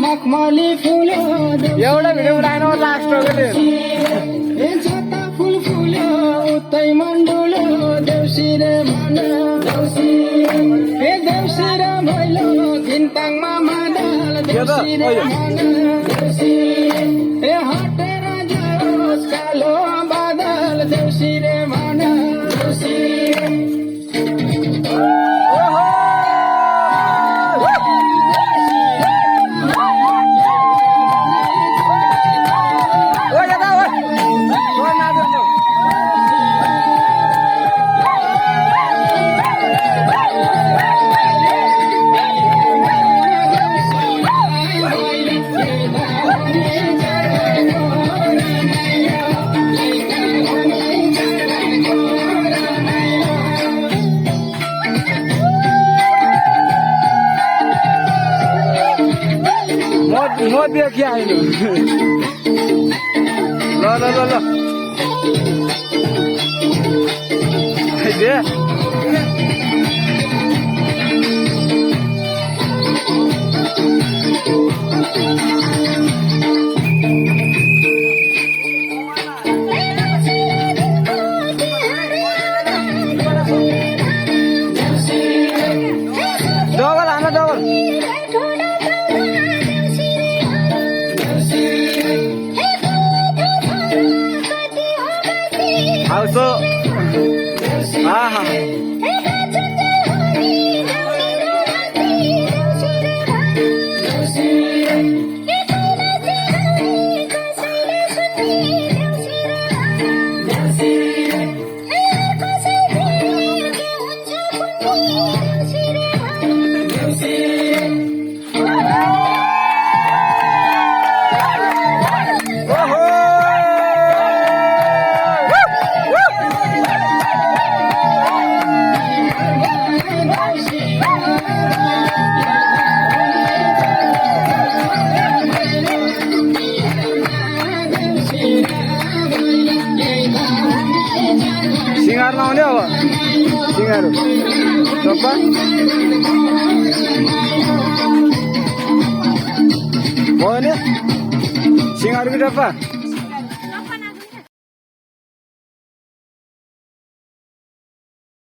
मखमली फुल्यो एउटा भिडियो बनाएन लास्ट फुल फुल्यो उतै मण्डुलो देउसिरे मन हे देउसिरे भैलो घिन्ताङमा मादल देउसिरे मन हे हटेर जाओस् कालो बादल देउसिरे मन म देखि आइनु ल ल ल ल आइदे डबल हान डबल also सिंगार लाउने अब सिंगारहरू टप्पा भयो नि सिंगारको टप्पा